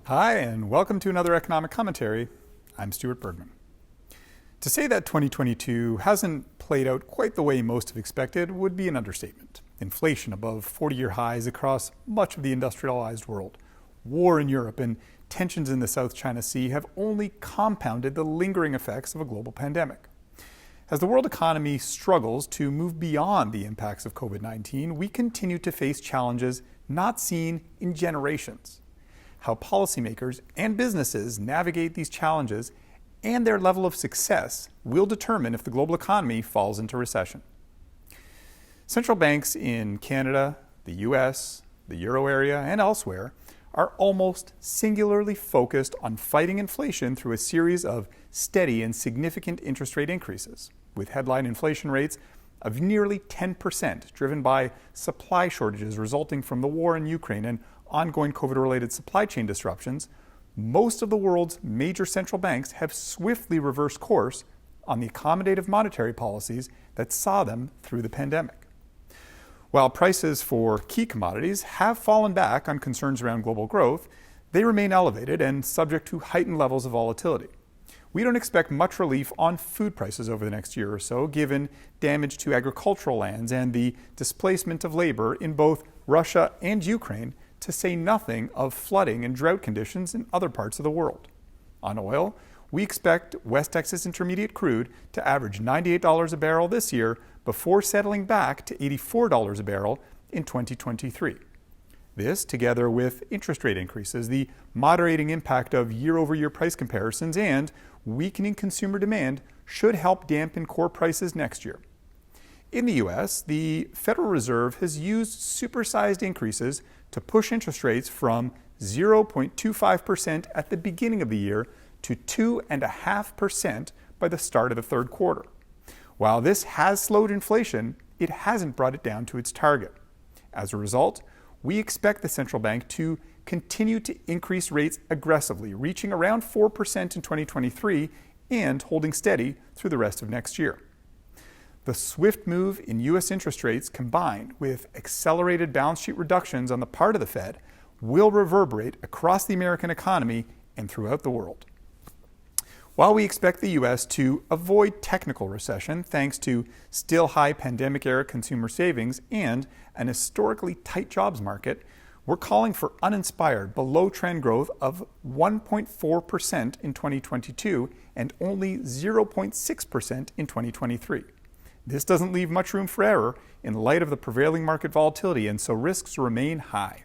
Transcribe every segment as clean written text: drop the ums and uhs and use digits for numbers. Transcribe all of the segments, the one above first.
Hi, and welcome to another economic commentary. I'm Stuart Bergman. To say that 2022 hasn't played out quite the way most have expected would be an understatement. Inflation above 40-year highs across much of the industrialized world, war in Europe, and tensions in the South China Sea have only compounded the lingering effects of a global pandemic. As the world economy struggles to move beyond the impacts of COVID-19, we continue to face challenges not seen in generations. How policymakers and businesses navigate these challenges and their level of success will determine if the global economy falls into recession. Central banks in Canada, the US, the Euro area, and elsewhere are almost singularly focused on fighting inflation through a series of steady and significant interest rate increases, with headline inflation rates of nearly 10%, driven by supply shortages resulting from the war in Ukraine and ongoing COVID-related supply chain disruptions. Most of the world's major central banks have swiftly reversed course on the accommodative monetary policies that saw them through the pandemic. While prices for key commodities have fallen back on concerns around global growth, they remain elevated and subject to heightened levels of volatility. We don't expect much relief on food prices over the next year or so, given damage to agricultural lands and the displacement of labor in both Russia and Ukraine, to say nothing of flooding and drought conditions in other parts of the world. On oil, we expect West Texas Intermediate crude to average $98 a barrel this year before settling back to $84 a barrel in 2023. This, together with interest rate increases, the moderating impact of year-over-year price comparisons, and weakening consumer demand, should help dampen core prices next year. In the U.S., the Federal Reserve has used supersized increases to push interest rates from 0.25% at the beginning of the year to 2.5% by the start of the third quarter. While this has slowed inflation, it hasn't brought it down to its target. As a result, we expect the central bank to continue to increase rates aggressively, reaching around 4% in 2023 and holding steady through the rest of next year. The swift move in U.S. interest rates, combined with accelerated balance sheet reductions on the part of the Fed, will reverberate across the American economy and throughout the world. While we expect the U.S. to avoid technical recession thanks to still high pandemic-era consumer savings and an historically tight jobs market, we're calling for uninspired, below-trend growth of 1.4% in 2022 and only 0.6% in 2023. This doesn't leave much room for error in light of the prevailing market volatility, and so risks remain high.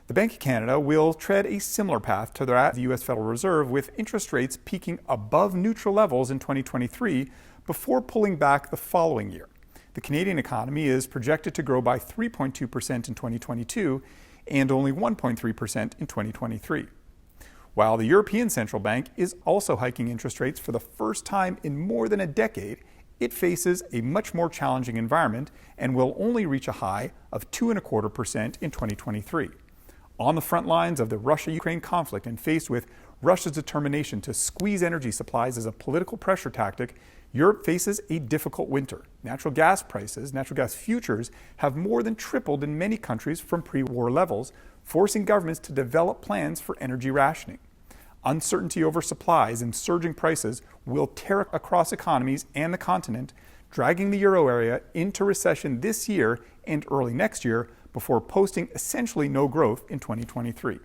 The Bank of Canada will tread a similar path to that of the U.S. Federal Reserve, with interest rates peaking above neutral levels in 2023 before pulling back the following year. The Canadian economy is projected to grow by 3.2% in 2022 and only 1.3% in 2023. While the European Central Bank is also hiking interest rates for the first time in more than a decade, it faces a much more challenging environment and will only reach a high of 2.25% in 2023. On the front lines of the Russia-Ukraine conflict and faced with Russia's determination to squeeze energy supplies as a political pressure tactic, Europe faces a difficult winter. Natural gas futures have more than tripled in many countries from pre-war levels, forcing governments to develop plans for energy rationing. Uncertainty over supplies and surging prices will tear across economies and the continent, dragging the euro area into recession this year and early next year before posting essentially no growth in 2023.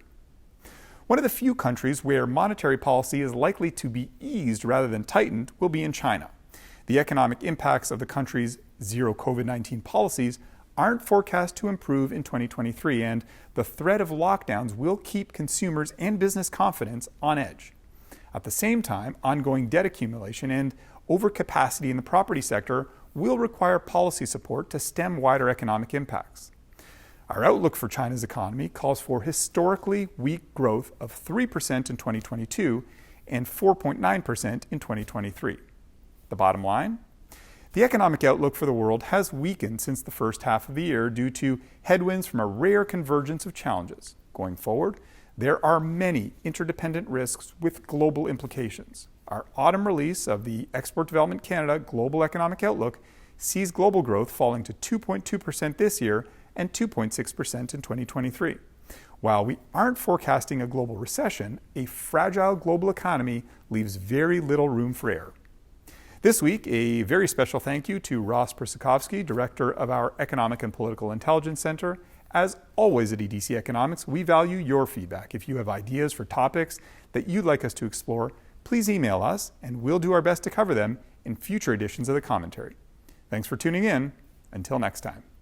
One of the few countries where monetary policy is likely to be eased rather than tightened will be in China. The economic impacts of the country's zero COVID-19 policies aren't forecast to improve in 2023, and the threat of lockdowns will keep consumers and business confidence on edge. At the same time, ongoing debt accumulation and overcapacity in the property sector will require policy support to stem wider economic impacts. Our outlook for China's economy calls for historically weak growth of 3% in 2022 and 4.9% in 2023. The bottom line? The economic outlook for the world has weakened since the first half of the year due to headwinds from a rare convergence of challenges. Going forward, there are many interdependent risks with global implications. Our autumn release of the Export Development Canada Global Economic Outlook sees global growth falling to 2.2% this year and 2.6% in 2023. While we aren't forecasting a global recession, a fragile global economy leaves very little room for error. This week, a very special thank you to Ross Persikovsky, Director of our Economic and Political Intelligence Center. As always at EDC Economics, we value your feedback. If you have ideas for topics that you'd like us to explore, please email us and we'll do our best to cover them in future editions of the commentary. Thanks for tuning in. Until next time.